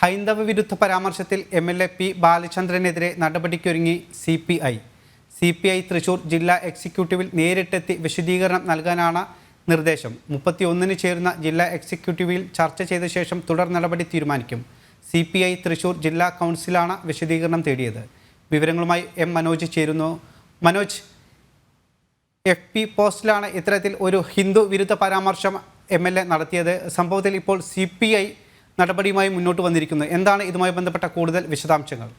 ഹൈന്ദവ വിരുദ്ധ പരാമർശത്തിൽ MLA പി ബാലചന്ദ്രനെതിരെ നടപടിക്കൊരുങ്ങി CPI. CPI തൃശൂർ ജില്ലാ എക്സിക്യൂട്ടീവിൽ നേരിട്ടെത്തി വിശദീകരണം നൽകാനാണ് നിർദ്ദേശം. 31-ന് ചേരുന്ന ജില്ലാ എക്സിക്യൂട്ടീവിൽ ചർച്ച ചെയ്ത ശേഷം തുടർ നടപടി തീരുമാനിക്കും. CPI തൃശൂർ ജില്ലാ കൗൺസിലാണ് വിശദീകരണം തേടിയത്. വിവരങ്ങളുമായി മനോജ് ചേരുന്നു. മനോജ്, FB പോസ്റ്റിലാണ് ഇത്തരത്തിൽ ഒരു ഹിന്ദു വിരുദ്ധ പരാമർശം MLA നടത്തിയത്. സംഭവത്തിൽ ഇപ്പോൾ CPI നടപടിയുമായി മുന്നോട്ട് വന്നിരിക്കുന്നു. എന്താണ് ഇതുമായി ബന്ധപ്പെട്ട കൂടുതൽ വിശദാംശങ്ങൾ?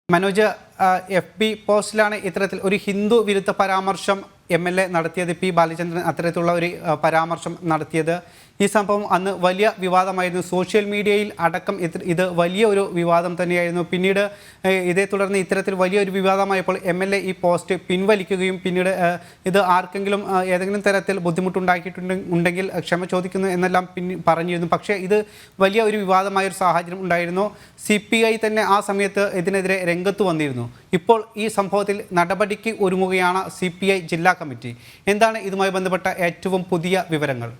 മനോജ്, FB പോസ്റ്റിലാണ് ഇത്തരത്തിൽ ഒരു ഹിന്ദു വിരുദ്ധ പരാമർശം MLA നടത്തിയത്. പി ബാലചന്ദ്രൻ അത്തരത്തിലുള്ള ഒരു പരാമർശം നടത്തിയത്. ഈ സംഭവം അന്ന് വലിയ വിവാദമായിരുന്നു. സോഷ്യൽ മീഡിയയിൽ അടക്കം ഇത് വലിയ ഒരു വിവാദം തന്നെയായിരുന്നു. പിന്നീട് ഇതേ തുടർന്ന് ഇത്തരത്തിൽ വലിയൊരു വിവാദമായപ്പോൾ MLA ഈ പോസ്റ്റ് പിൻവലിക്കുകയും പിന്നീട് ഇത് ആർക്കെങ്കിലും ഏതെങ്കിലും തരത്തിൽ ബുദ്ധിമുട്ടുണ്ടാക്കിയിട്ടുണ്ടെങ്കിൽ ക്ഷമ ചോദിക്കുന്നു എന്നെല്ലാം പറഞ്ഞിരുന്നു. പക്ഷേ ഇത് വലിയ ഒരു വിവാദമായൊരു സാഹചര്യം ഉണ്ടായിരുന്നു. CPI തന്നെ ആ സമയത്ത് ഇതിനെതിരെ രംഗത്ത് വന്നിരുന്നു. ഇപ്പോൾ ഈ സംഭവത്തിൽ നടപടിക്ക് ഒരുങ്ങുകയാണ് CPI ജില്ലാ കമ്മിറ്റി. എന്താണ് ഇതുമായി ബന്ധപ്പെട്ട ഏറ്റവും പുതിയ വിവരങ്ങൾ?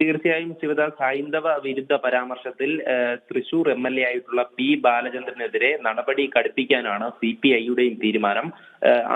തീർച്ചയായും ശിവദാസ്, ഹൈന്ദവ വിരുദ്ധ പരാമർശത്തിൽ തൃശൂർ MLA ആയിട്ടുള്ള പി ബാലചന്ദ്രനെതിരെ നടപടി കടുപ്പിക്കാനാണ് CPIയുടെയും തീരുമാനം.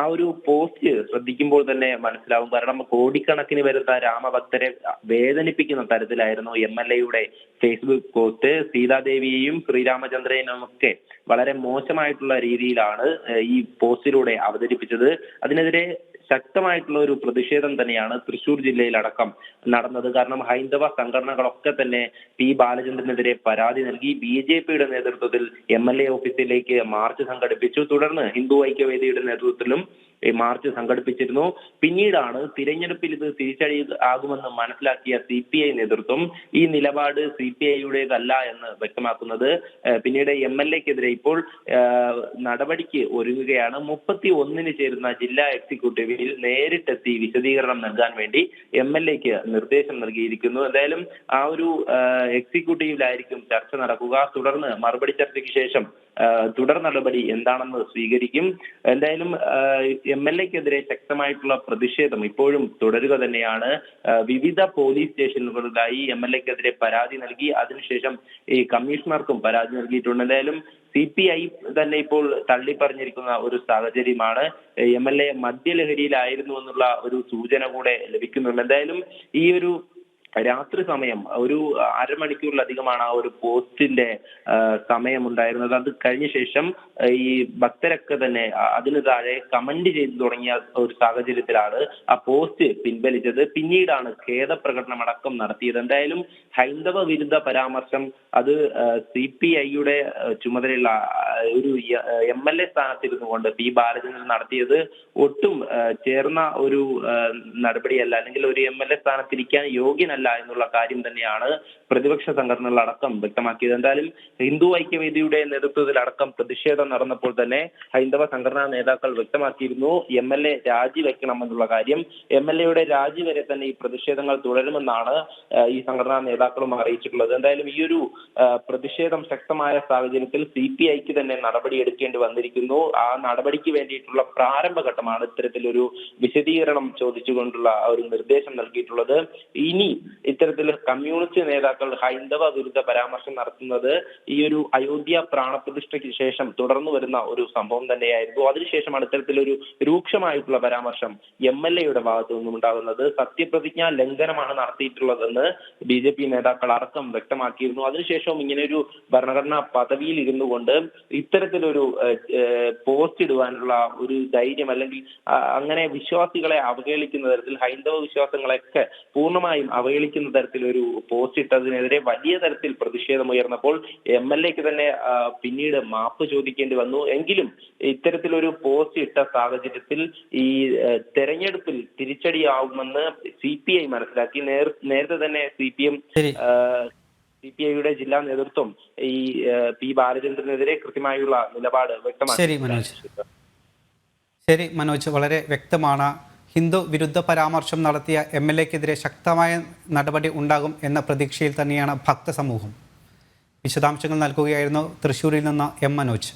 ആ ഒരു പോസ്റ്റ് ശ്രദ്ധിക്കുമ്പോൾ തന്നെ മനസ്സിലാവും. കാരണം കോടിക്കണക്കിന് വരുന്ന രാമഭക്തരെ വേദനിപ്പിക്കുന്ന തരത്തിലായിരുന്നു MLAയുടെ ഫേസ്ബുക്ക് പോസ്റ്റ്. സീതാദേവിയെയും ശ്രീരാമചന്ദ്രനെയും ഒക്കെ വളരെ മോശമായിട്ടുള്ള രീതിയിലാണ് ഈ പോസ്റ്റിലൂടെ അവതരിപ്പിച്ചത്. അതിനെതിരെ ശക്തമായിട്ടുള്ള ഒരു പ്രതിഷേധം തന്നെയാണ് തൃശൂർ ജില്ലയിലടക്കം നടന്നത്. കാരണം ഹൈന്ദവ സംഘടനകളൊക്കെ തന്നെ പി ബാലചന്ദ്രനെതിരെ പരാതി നൽകി. BJPയുടെ നേതൃത്വത്തിൽ MLA ഓഫീസിലേക്ക് മാർച്ച് സംഘടിപ്പിച്ചു. തുടർന്ന് ഹിന്ദു ഐക്യവേദിയുടെ നേതൃത്വത്തിലും മാർച്ച് സംഘടിപ്പിച്ചിരുന്നു. പിന്നീടാണ് തിരഞ്ഞെടുപ്പിൽ ഇത് തിരിച്ചടി ആകുമെന്ന് മനസ്സിലാക്കിയ CPI നേതൃത്വം ഈ നിലപാട് CPIയുടേതല്ല എന്ന് വ്യക്തമാക്കുന്നത്. പിന്നീട് MLAക്കെതിരെ ഇപ്പോൾ നടപടിക്ക് ഒരുങ്ങുകയാണ്. 31-ന് ചേരുന്ന ജില്ലാ എക്സിക്യൂട്ടീവിൽ നേരിട്ടെത്തി വിശദീകരണം നൽകാൻ വേണ്ടി MLAക്ക് നിർദ്ദേശം നൽകിയിരിക്കുന്നു. എന്തായാലും ആ ഒരു എക്സിക്യൂട്ടീവിലായിരിക്കും ചർച്ച നടക്കുക. തുടർന്ന് മറുപടി ചർച്ചയ്ക്ക് ശേഷം തുടർ നടപടി എന്താണെന്ന് സ്വീകരിക്കും. എന്തായാലും MLAക്കെതിരെ ശക്തമായിട്ടുള്ള പ്രതിഷേധം ഇപ്പോഴും തുടരുക തന്നെയാണ്. വിവിധ പോലീസ് സ്റ്റേഷനുകളിലായി MLAക്കെതിരെ പരാതി നൽകി. അതിനുശേഷം ഈ കമ്മീഷണർക്കും പരാതി നൽകിയിട്ടുണ്ട്. എന്തായാലും CPI തന്നെ ഇപ്പോൾ തള്ളിപ്പറഞ്ഞിരിക്കുന്ന ഒരു സാഹചര്യമാണ്. MLA മദ്യലഹരിയിലായിരുന്നു എന്നുള്ള ഒരു സൂചന കൂടെ ലഭിക്കുന്നുണ്ട്. എന്തായാലും ഈ ഒരു രാത്രി സമയം ഒരു അരമണിക്കൂറിലധികമാണ് ആ ഒരു പോസ്റ്റിന്റെ സമയമുണ്ടായിരുന്നത്. അത് കഴിഞ്ഞ ശേഷം ഈ ഭക്തരൊക്കെ തന്നെ അതിന് താഴെ കമന്റ് ചെയ്തു തുടങ്ങിയ ഒരു സാഹചര്യത്തിലാണ് ആ പോസ്റ്റ് പിൻവലിച്ചത്. പിന്നീടാണ് ഖേദപ്രകടനം അടക്കം നടത്തിയത്. എന്തായാലും ഹൈന്ദവ വിരുദ്ധ പരാമർശം അത് CPIയുടെ ചുമതലയുള്ള ഒരു MLA സ്ഥാനത്തിരുന്നു കൊണ്ട് പി ബാലചന്ദ്രൻ നടത്തിയത് ഒട്ടും ചേർന്ന ഒരു നടപടിയല്ല, അല്ലെങ്കിൽ ഒരു MLA സ്ഥാനത്തിരിക്കാൻ യോഗ്യനല്ല എന്നുള്ള കാര്യം തന്നെയാണ് പ്രതിപക്ഷ സംഘടനകൾ അടക്കം വ്യക്തമാക്കിയത്. എന്തായാലും ഹിന്ദു ഐക്യവേദിയുടെ നേതൃത്വത്തിൽ അടക്കം പ്രതിഷേധം നടന്നപ്പോൾ തന്നെ ഹൈന്ദവ സംഘടനാ നേതാക്കൾ വ്യക്തമാക്കിയിരുന്നു MLA രാജിവെക്കണം എന്നുള്ള കാര്യം. MLAയുടെ രാജി വരെ തന്നെ ഈ പ്രതിഷേധങ്ങൾ തുടരുമെന്നാണ് ഈ സംഘടനാ നേതാക്കളും അറിയിച്ചിട്ടുള്ളത്. എന്തായാലും ഈ ഒരു പ്രതിഷേധം ശക്തമായ സാഹചര്യത്തിൽ CPIക്ക് തന്നെ നടപടി എടുക്കേണ്ടി വന്നിരിക്കുന്നു. ആ നടപടിക്ക് വേണ്ടിയിട്ടുള്ള പ്രാരംഭഘട്ടമാണ് ഇത്തരത്തിലൊരു വിശദീകരണം ചോദിച്ചുകൊണ്ടുള്ള ഒരു നിർദ്ദേശം നൽകിയിട്ടുള്ളത്. ഇനി ഇത്തരത്തിൽ കമ്മ്യൂണിസ്റ്റ് നേതാക്കൾ ഹൈന്ദവ വിരുദ്ധ പരാമർശം നടത്തുന്നത് ഈ ഒരു അയോധ്യ പ്രാണപ്രതിഷ്ഠയ്ക്ക് ശേഷം തുടർന്നു വരുന്ന ഒരു സംഭവം തന്നെയായിരുന്നു. അതിനുശേഷമാണ് ഇത്തരത്തിലൊരു രൂക്ഷമായിട്ടുള്ള പരാമർശം MLAയുടെ ഭാഗത്തു നിന്നും ഉണ്ടാകുന്നത്. സത്യപ്രതിജ്ഞാ ലംഘനമാണ് നടത്തിയിട്ടുള്ളതെന്ന് BJP നേതാക്കൾ അടക്കം വ്യക്തമാക്കിയിരുന്നു. അതിനുശേഷവും ഇങ്ങനെയൊരു ഭരണഘടനാ പദവിയിൽ ഇരുന്നു കൊണ്ട് ഇത്തരത്തിലൊരു പോസ്റ്റ് ഇടുവാനുള്ള ഒരു ധൈര്യം, അല്ലെങ്കിൽ അങ്ങനെ വിശ്വാസികളെ അവഹേളിക്കുന്ന തരത്തിൽ ഹൈന്ദവ വിശ്വാസങ്ങളെയൊക്കെ പൂർണ്ണമായും അവഹേളിക്കുന്ന തരത്തിലൊരു പോസ്റ്റ് ഇട്ടതിനെതിരെ വലിയ തരത്തിൽ പ്രതിഷേധം ഉയർന്നപ്പോൾ MLAക്ക് തന്നെ പിന്നീട് മാപ്പ് ചോദിക്കേണ്ടി വന്നു. എങ്കിലും ഇത്തരത്തിലൊരു പോസ്റ്റ് ഇട്ട സാഹചര്യത്തിൽ ഈ തെരഞ്ഞെടുപ്പിൽ തിരിച്ചടിയാവുമെന്ന് CPI മനസ്സിലാക്കി. നേരത്തെ തന്നെ CPIയുടെ ജില്ലാ നേതൃത്വം ഈ പി ബാലചന്ദ്രനെതിരെ കൃത്യമായുള്ള നിലപാട് വ്യക്തമാക്കി. ശരി മനോജ്, വളരെ വ്യക്തമാണ്. ഹിന്ദു വിരുദ്ധ പരാമർശം നടത്തിയ MLAക്കെതിരെ ശക്തമായ നടപടി ഉണ്ടാകും എന്ന പ്രതീക്ഷയിൽ തന്നെയാണ് ഭക്തസമൂഹം. വിശദാംശങ്ങൾ നൽകുകയായിരുന്നു തൃശ്ശൂരിൽ നിന്ന് മനോജ്.